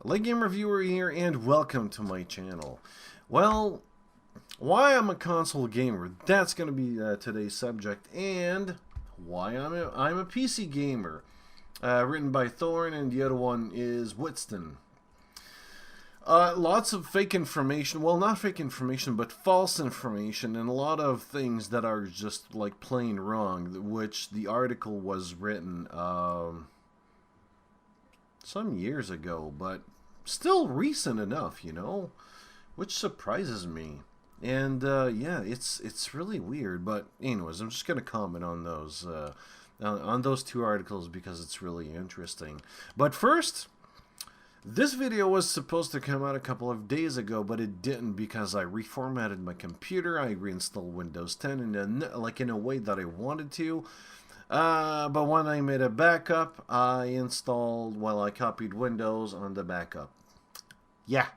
Late Game Reviewer here, and welcome to my channel. Well, why I'm a console gamer, that's going to be today's subject, and why I'm a PC gamer. Written by Thorn, and the other one is Whitston. Lots of fake information, well, not fake information, but false information, and a lot of things that are just like plain wrong, which the article was written some years ago, but still recent enough, you know, which surprises me. And yeah, it's really weird. But anyways, I'm just gonna comment on those two articles because it's really interesting. But first, this video was supposed to come out a couple of days ago, but it didn't because I reformatted my computer. I reinstalled Windows 10 in a way that I wanted to. But when I made a backup, I copied Windows on the backup. Yeah.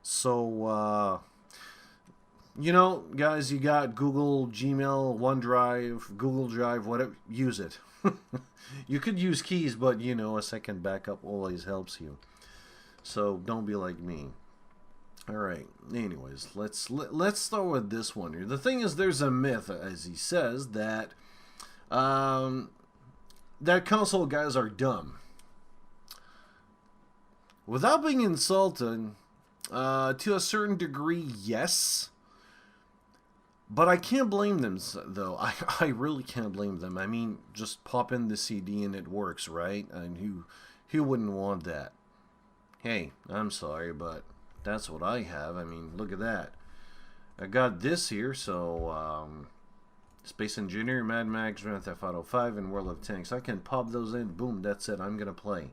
So, you know, guys, you got Google, Gmail, OneDrive, Google Drive, whatever, use it. You could use keys, but, you know, a second backup always helps you. So, don't be like me. Alright, anyways, let's start with this one here. The thing is, there's a myth, as he says, that console guys are dumb. Without being insulted, to a certain degree, yes. But I can't blame them, though. I really can't blame them. I mean, just pop in the CD and it works, right? And who wouldn't want that? Hey, I'm sorry, but that's what I have. I mean, look at that. I got this here, so Space Engineer, Mad Max, Grand Theft Auto 5, and World of Tanks. I can pop those in. Boom, that's it. I'm gonna play.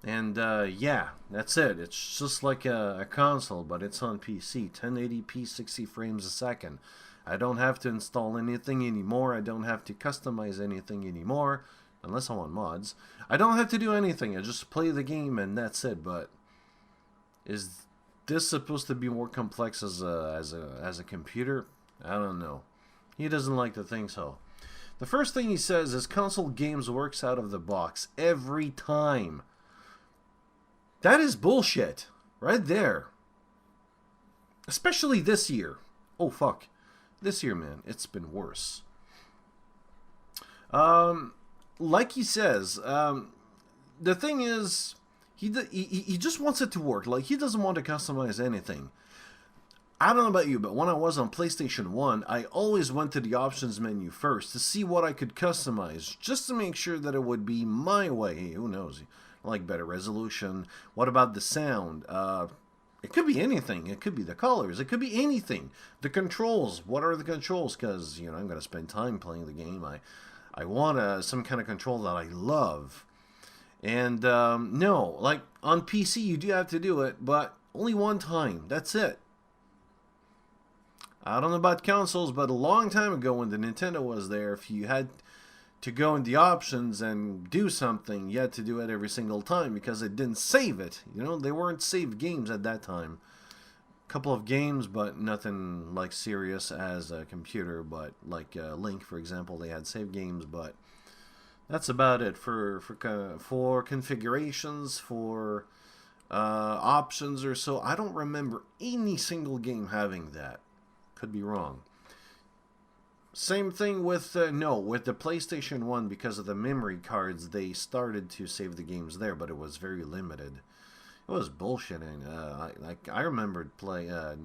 And yeah, that's it. It's just like a console, but it's on PC. 1080p, 60 frames a second. I don't have to install anything anymore. I don't have to customize anything anymore, unless I want mods. I don't have to do anything. I just play the game and that's it. But is this supposed to be more complex as a computer? I don't know. He doesn't like to think so. The first thing he says is console games works out of the box every time. That is bullshit. Right there. Especially this year. Oh, fuck. This year, man. It's been worse. Like he says, the thing is, he just wants it to work. Like, he doesn't want to customize anything. I don't know about you, but when I was on PlayStation 1, I always went to the options menu first to see what I could customize, just to make sure that it would be my way. Hey, who knows? Like better resolution. What about the sound? It could be anything. It could be the colors. It could be anything. The controls. What are the controls? Because, you know, I'm going to spend time playing the game. I want some kind of control that I love. And, no, like on PC you do have to do it, but only one time. That's it. I don't know about consoles, but a long time ago when the Nintendo was there, if you had to go in the options and do something, you had to do it every single time because it didn't save it. You know, they weren't saved games at that time. A couple of games, but nothing like serious as a computer. But like Link, for example, they had saved games, but that's about it for configurations, for options or so. I don't remember any single game having that. Could be wrong. Same thing with, with the PlayStation 1, because of the memory cards, they started to save the games there, but it was very limited. It was bullshitting. I remembered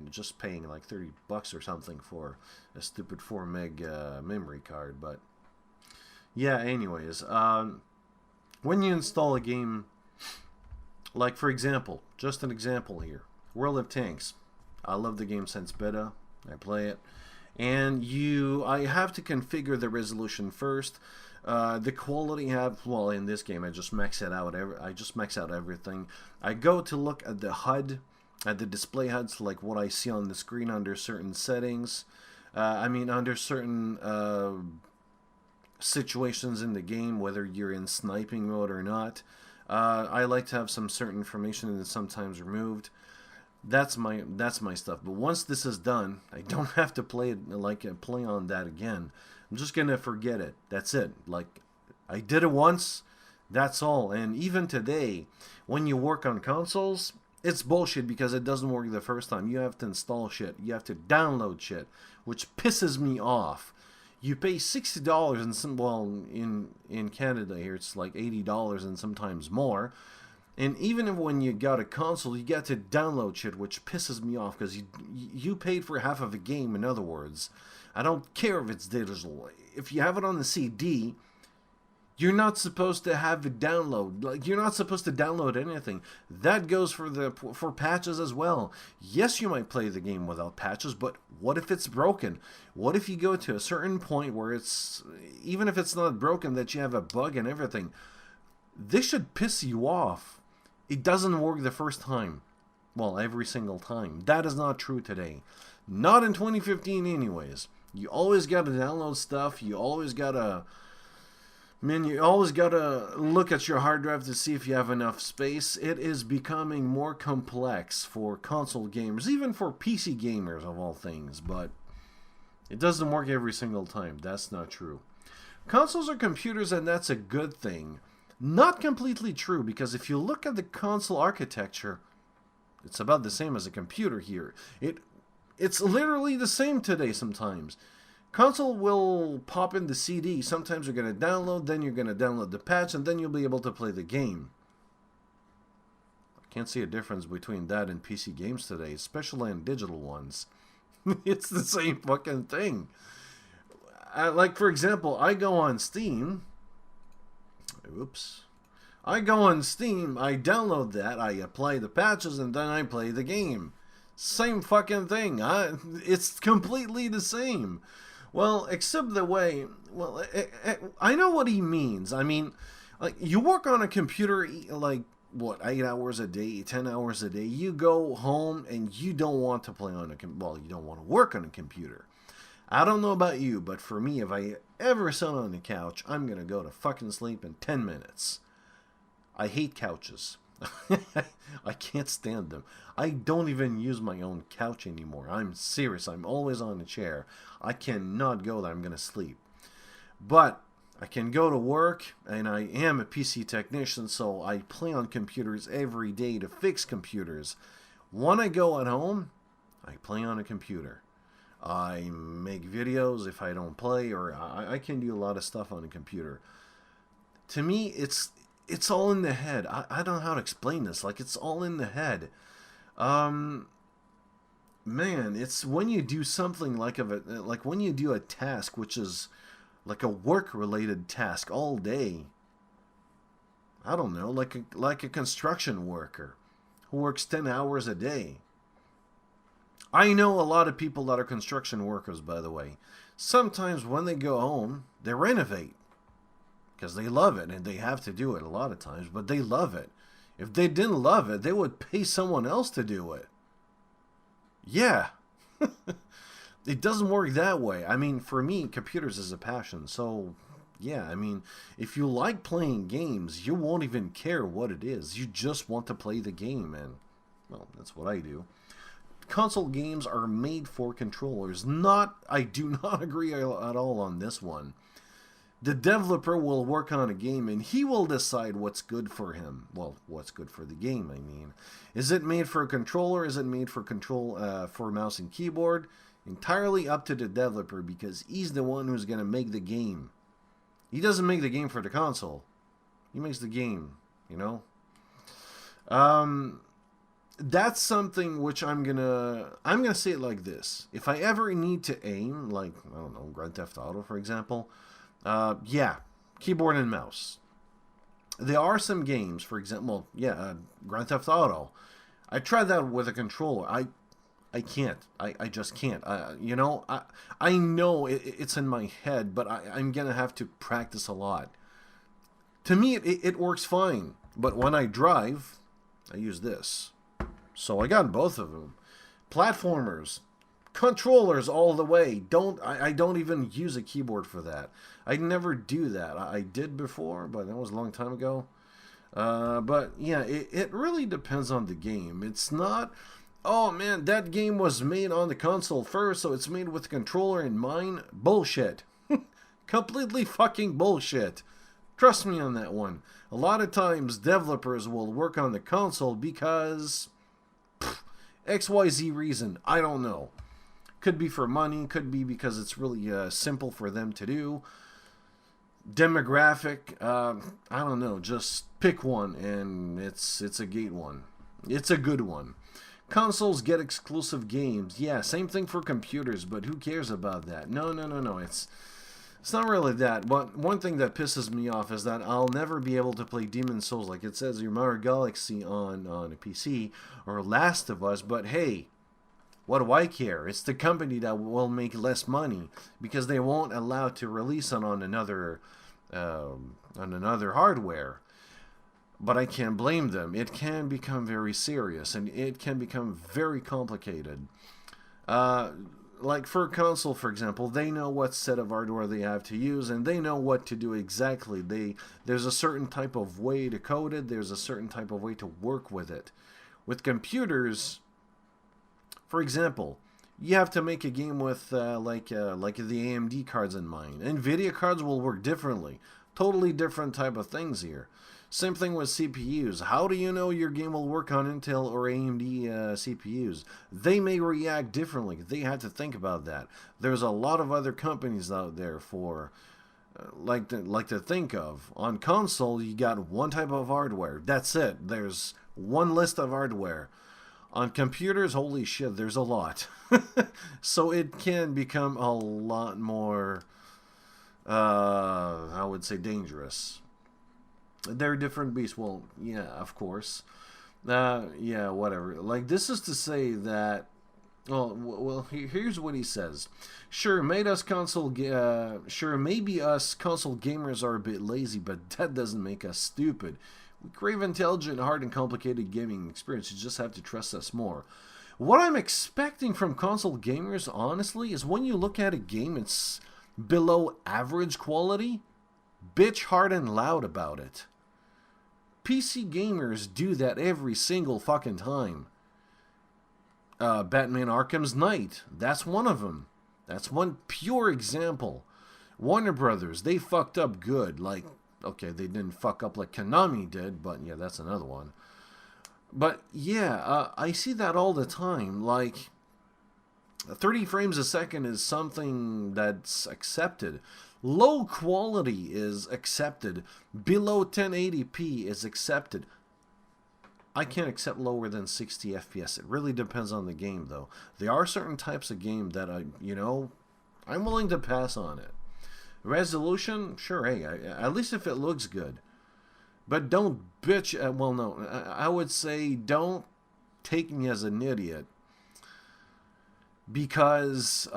just paying like $30 or something for a stupid 4 meg memory card, but yeah, anyways, when you install a game, like for example, just an example here, World of Tanks. I love the game since beta. I play it. And I have to configure the resolution first. The quality well, in this game I just max it out. I just max out everything. I go to look at the HUD, at the display HUDs, like what I see on the screen under certain settings. Under certain situations in the game, whether you're in sniping mode or not. I like to have some certain information and sometimes removed. That's my stuff. But once this is done, I don't have to play on that again. I'm just gonna forget it. That's it. Like, I did it once. That's all. And even today, when you work on consoles, it's bullshit because it doesn't work the first time. You have to install shit. You have to download shit, which pisses me off. You pay $60 and some, well, in Canada here it's like $80 and sometimes more. And even if when you got a console, you get to download shit, which pisses me off because you paid for half of a game. In other words, I don't care if it's digital. If you have it on the CD, you're not supposed to have it download. Like, you're not supposed to download anything. That goes for patches as well. Yes, you might play the game without patches, but what if it's broken? What if you go to a certain point where it's, even if it's not broken, that you have a bug and everything? This should piss you off. It doesn't work the first time. Well, every single time. That is not true today. Not in 2015 anyways. You always gotta download stuff. You always gotta look at your hard drive to see if you have enough space. It is becoming more complex for console gamers, even for PC gamers of all things, but it doesn't work every single time. That's not true. Consoles are computers, and that's a good thing. Not completely true, because if you look at the console architecture, it's about the same as a computer here. It's literally the same today sometimes. Console will pop in the CD. Sometimes you're going to download, then you're going to download the patch, and then you'll be able to play the game. I can't see a difference between that and PC games today, especially in digital ones. It's the same fucking thing. Like, for example, I go on Steam. Oops. I go on Steam, I download that, I apply the patches, and then I play the game. Same fucking thing. It's completely the same. Well, except the way... Well, I know what he means. I mean, like, you work on a computer, like, what, 8 hours a day, 10 hours a day. You go home, and you don't want to play on a... Well, you don't want to work on a computer. I don't know about you, but for me, if I ever sit on the couch, I'm going to go to fucking sleep in 10 minutes. I hate couches. I can't stand them. I don't even use my own couch anymore. I'm serious. I'm always on a chair. I cannot go there. I'm going to sleep. But I can go to work, and I am a PC technician, so I play on computers every day to fix computers. When I go at home, I play on a computer. I make videos if I don't play, or I can do a lot of stuff on a computer. To me, it's all in the head. I don't know how to explain this. Like, it's all in the head. Man, it's when you do something like when you do a task, which is like a work-related task all day. I don't know, like a construction worker who works 10 hours a day. I know a lot of people that are construction workers, by the way. Sometimes when they go home, they renovate. Because they love it, and they have to do it a lot of times, but they love it. If they didn't love it, they would pay someone else to do it. Yeah. It doesn't work that way. I mean, for me, computers is a passion. So, yeah, I mean, if you like playing games, you won't even care what it is. You just want to play the game, and, well, that's what I do. Console games are made for controllers. I do not agree at all on this one. The developer will work on a game and he will decide what's good for him. Well, what's good for the game, I mean. Is it made for a controller? Is it made for for mouse and keyboard? Entirely up to the developer, because he's the one who's going to make the game. He doesn't make the game for the console. He makes the game, you know? That's something which I'm gonna say it like this. If I ever need to aim, like, I don't know, Grand Theft Auto, for example, yeah, keyboard and mouse. There are some games, for example, Grand Theft Auto. I tried that with a controller. I can't. I just can't. You know, I know it's in my head, but I'm gonna have to practice a lot. To me, it works fine, but when I drive, I use this. So I got both of them. Platformers, controllers all the way. I don't even use a keyboard for that. I never do that. I did before, but that was a long time ago. But yeah, it really depends on the game. It's not, oh man, that game was made on the console first, so it's made with the controller in mind. Bullshit. Completely fucking bullshit. Trust me on that one. A lot of times developers will work on the console because XYZ reason. I don't know. Could be for money, could be because it's really simple for them to do. Demographic, I don't know. Just pick one, and it's a great one. It's a good one. Consoles get exclusive games. Yeah, same thing for computers, but who cares about that? No. It's not really that. But one thing that pisses me off is that I'll never be able to play Demon's Souls, like it says, your Mario Galaxy on a PC, or Last of Us, but hey, what do I care? It's the company that will make less money because they won't allow to release it on another hardware. But I can't blame them. It can become very serious, and it can become very complicated. Like for a console, for example, they know what set of hardware they have to use, and they know what to do exactly. There's a certain type of way to code it. There's a certain type of way to work with it. With computers, for example, you have to make a game with like the AMD cards in mind. NVIDIA cards will work differently. Totally different type of things here. Same thing with CPUs. How do you know your game will work on Intel or AMD CPUs? They may react differently. They had to think about that. There's a lot of other companies out there for like to think of. On console, you got one type of hardware. That's it. There's one list of hardware. On computers, holy shit, there's a lot. So it can become a lot more, I would say, dangerous. They're different beasts. Well, yeah, of course. Yeah, whatever. Like, this is to say that... Well, here's what he says. Sure, maybe us console gamers are a bit lazy, but that doesn't make us stupid. We crave intelligent, hard, and complicated gaming experience. You just have to trust us more. What I'm expecting from console gamers, honestly, is when you look at a game, it's below average quality, bitch hard and loud about it. PC gamers do that every single fucking time. Batman Arkham's Knight, that's one of them. That's one pure example. Warner Brothers, they fucked up good. Like, okay, they didn't fuck up like Konami did, but yeah, that's another one. But yeah, I see that all the time. Like, 30 frames a second is something that's accepted. Low quality is accepted. Below 1080p is accepted. I can't accept lower than 60 FPS. It really depends on the game, though. There are certain types of game that I'm willing to pass on it. Resolution, sure, hey, at least if it looks good. But don't bitch. Well, no, I would say don't take me as an idiot. Because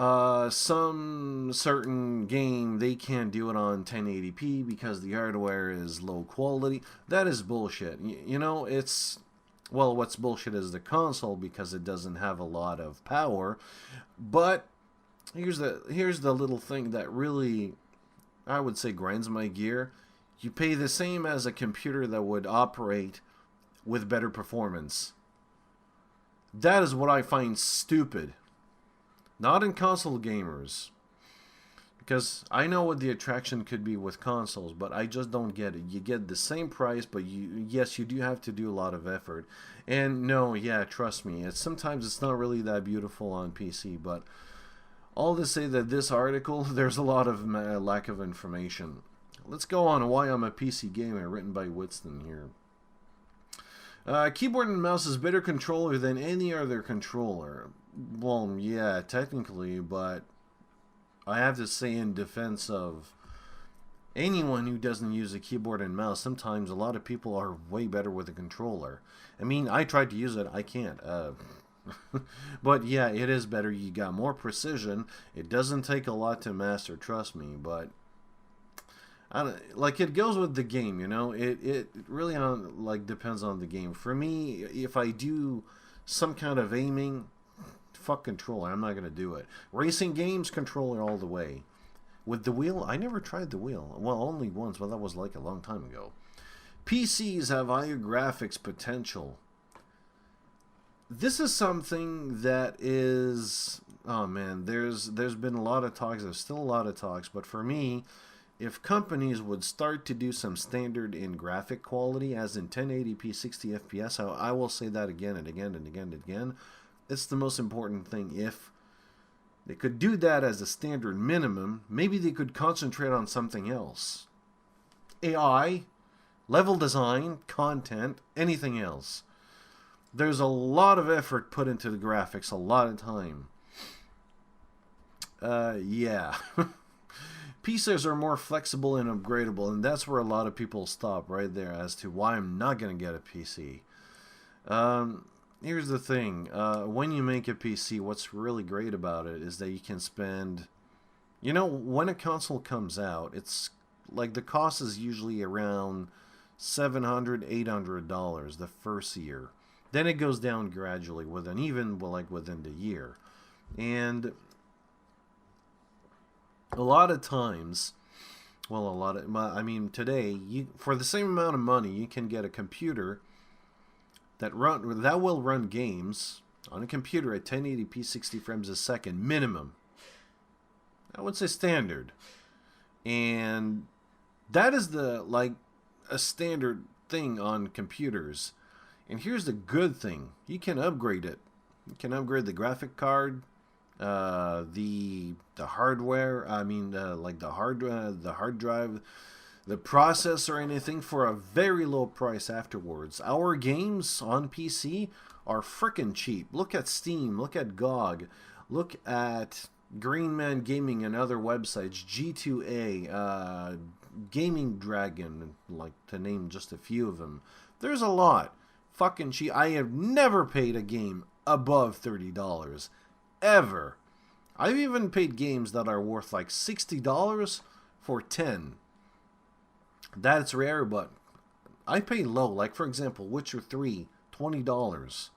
some certain game, they can't do it on 1080p because the hardware is low quality. That is bullshit. It's... Well, what's bullshit is the console because it doesn't have a lot of power. But here's the little thing that really, I would say, grinds my gear. You pay the same as a computer that would operate with better performance. That is what I find stupid. Not in console gamers. Because I know what the attraction could be with consoles, but I just don't get it. You get the same price, but yes, you do have to do a lot of effort. And no, yeah, trust me, sometimes it's not really that beautiful on PC, but all to say that this article, there's a lot of lack of information. Let's go on Why I'm a PC Gamer, written by Whitston here. Keyboard and mouse is better controller than any other controller. Well, yeah, technically, but I have to say in defense of anyone who doesn't use a keyboard and mouse, sometimes a lot of people are way better with a controller. I mean, I tried to use it, I can't. But yeah, it is better. You got more precision. It doesn't take a lot to master, trust me, but it goes with the game, It really depends on the game. For me, if I do some kind of aiming, fuck controller. I'm not going to do it. Racing games, controller all the way. With the wheel, I never tried the wheel. Well, only once, but that was like a long time ago. PCs have higher graphics potential. This is something that is... Oh, man, there's been a lot of talks. There's still a lot of talks. But for me, if companies would start to do some standard in graphic quality, as in 1080p 60 FPS, I will say that again and again and again and again. It's the most important thing. If they could do that as a standard minimum, maybe they could concentrate on something else. AI, level design, content, anything else. There's a lot of effort put into the graphics, a lot of time. Yeah. PCs are more flexible and upgradable, and that's where a lot of people stop right there as to why I'm not going to get a PC. Here's the thing. When you make a PC, what's really great about it is that you can spend... You know, when a console comes out, it's like the cost is usually around $700, $800 the first year. Then it goes down gradually within the year. And a lot of times, today, for the same amount of money, you can get a computer that will run games on a computer at 1080p 60 frames a second minimum. I would say standard. And that is a standard thing on computers. And here's the good thing. You can upgrade it. You can upgrade the graphic card, the hardware, the hard drive, the processor, anything for a very low price afterwards. Our games on PC are frickin' cheap. Look at Steam, look at GOG, look at Green Man Gaming and other websites, G2A, Gaming Dragon, like to name just a few of them. There's a lot. Fucking cheap. I have never paid a game above $30. Ever. I've even paid games that are worth like $60 for 10. That's rare, but I pay low. Like, for example, Witcher 3, $20.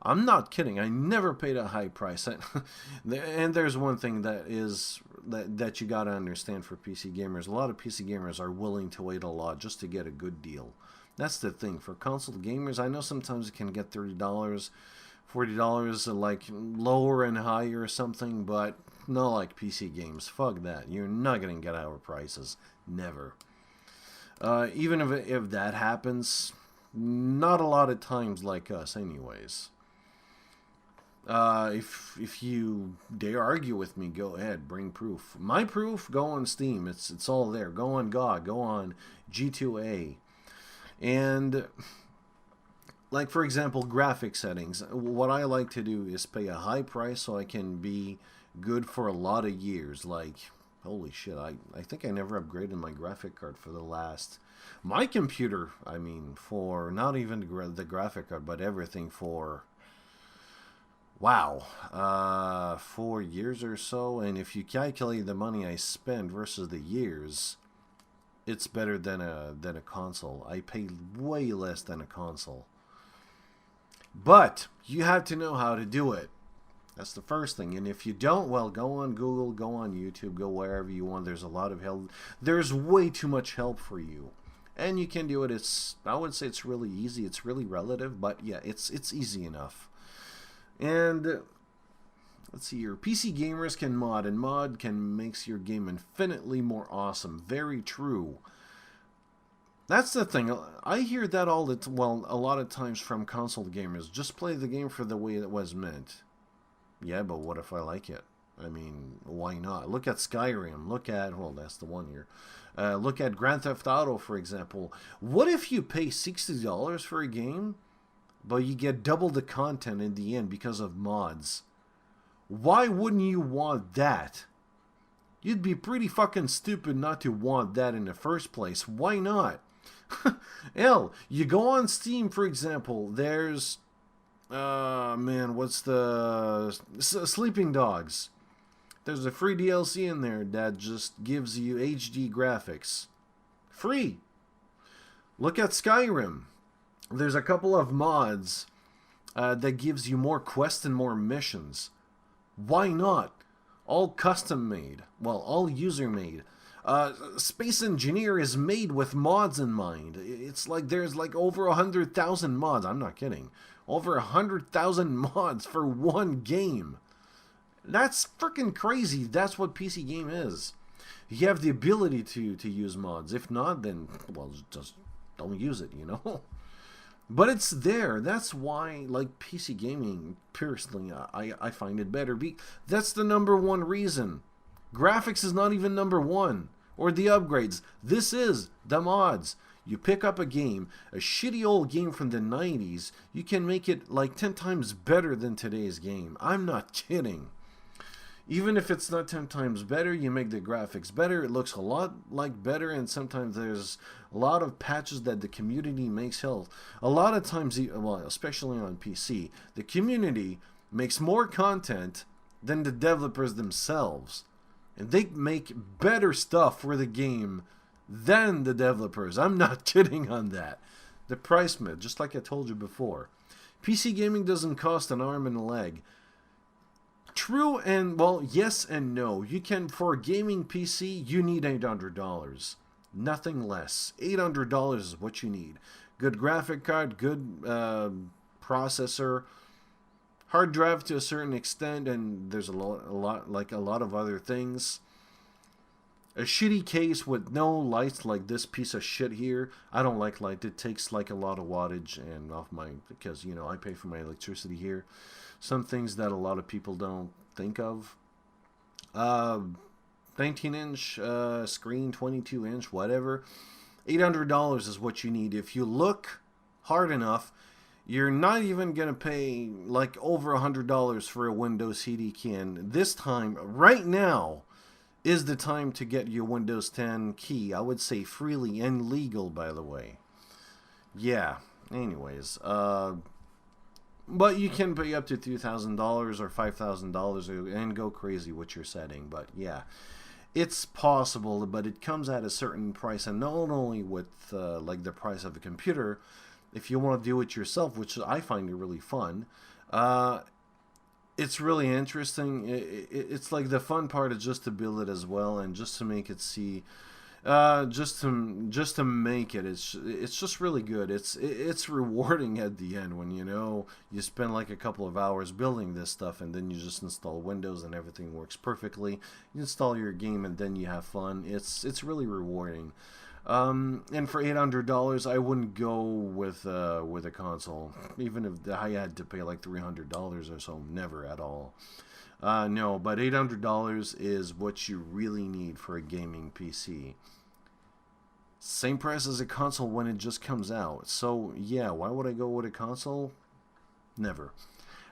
I'm not kidding. I never paid a high price. And there's one thing that you gotta understand for PC gamers. A lot of PC gamers are willing to wait a lot just to get a good deal. That's the thing. For console gamers, I know sometimes you can get $30, $40, like lower and higher or something, but not like PC games. Fuck that. You're not gonna get our prices. Never. Even if that happens, not a lot of times like us anyways. If you dare argue with me, go ahead, bring proof. My proof, go on Steam. It's all there. Go on GOG, go on G2A. And like, for example, graphic settings. What I like to do is pay a high price so I can be good for a lot of years. Like, holy shit, I think I never upgraded my graphic card for the last... My computer, I mean, for not even the graphic card, but everything for... Wow, 4 years or so. And if you calculate the money I spend versus the years... It's better than a console. I pay way less than a console. But you have to know how to do it. That's the first thing. And if you don't, well, go on Google, go on YouTube, go wherever you want. There's a lot of help. There's way too much help for you. And you can do it. I would say it's really easy. It's really relative, but yeah, it's easy enough. And let's see here. PC gamers can mod, and mod can make your game infinitely more awesome. Very true. That's the thing. I hear that a lot of times from console gamers. Just play the game for the way it was meant. Yeah, but what if I like it? I mean, why not? Look at Skyrim. Look at, well, that's the one here. Look at Grand Theft Auto, for example. What if you pay $60 for a game, but you get double the content in the end because of mods? Why wouldn't you want that? You'd be pretty fucking stupid not to want that in the first place. Why not? Hell, you go on Steam, for example. There's, what's the... Sleeping Dogs. There's a free DLC in there that just gives you HD graphics. Free. Look at Skyrim. There's a couple of mods that gives you more quests and more missions. Why not? All custom made. Well, all user made. Space Engineer is made with mods in mind. It's like there's like over 100,000 mods. I'm not kidding. Over 100,000 mods for one game. That's freaking crazy. That's what PC game is. You have the ability to use mods. If not, then, well, just don't use it, you know? But it's there. That's why, like, PC gaming, personally, I find it better. That's the number one reason. Graphics is not even number one. Or the upgrades. This is the mods. You pick up a game, a shitty old game from the 90s, you can make it like 10 times better than today's game. I'm not kidding. Even if it's not 10 times better, you make the graphics better, it looks a lot like better, and sometimes there's a lot of patches that the community makes help. A lot of times, well, especially on PC, the community makes more content than the developers themselves. And they make better stuff for the game than the developers. I'm not kidding on that. The price myth, just like I told you before. PC gaming doesn't cost an arm and a leg. True and, well, yes and no. You can, for a gaming PC, you need $800. Nothing less. $800 is what you need. Good graphic card, good processor, hard drive to a certain extent, and there's a lot of other things. A shitty case with no lights like this piece of shit here. I don't like light. It takes like a lot of wattage and off my, because, you know, I pay for my electricity here. Some things that a lot of people don't think of. 19-inch screen, 22-inch, whatever. $800 is what you need. If you look hard enough, you're not even going to pay like over $100 for a Windows CD key. And this time, right now, is the time to get your Windows 10 key. I would say freely and legal, by the way. Yeah, anyways. But you can pay up to $2,000 or $5,000 and go crazy with your setting. But yeah, it's possible, but it comes at a certain price. And not only with like the price of a computer, if you want to do it yourself, which I find it really fun, it's really interesting. It's like the fun part is just to build it as well, and just to make it see, just to make it. It's just really good. It's rewarding at the end when you spend like a couple of hours building this stuff, and then you just install Windows and everything works perfectly. You install your game and then you have fun. It's really rewarding. And for $800, I wouldn't go with a console, even if I had to pay like $300 or so. Never at all. No, but $800 is what you really need for a gaming PC. Same price as a console when it just comes out. So yeah, why would I go with a console? Never.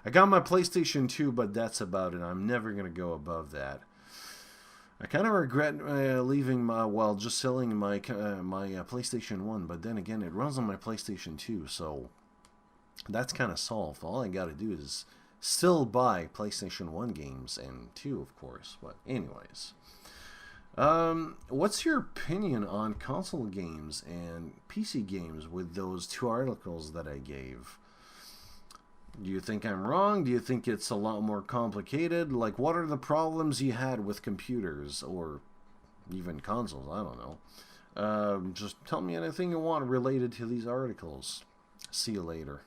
I got my PlayStation 2, but that's about it. I'm never gonna go above that. I kind of regret just selling my PlayStation 1, but then again, it runs on my PlayStation 2, so that's kind of solved. All I gotta do is still buy PlayStation 1 games, and 2, of course. But anyways, what's your opinion on console games and PC games with those two articles that I gave? Do you think I'm wrong? Do you think it's a lot more complicated? Like, what are the problems you had with computers or even consoles? I don't know. Just tell me anything you want related to these articles. See you later.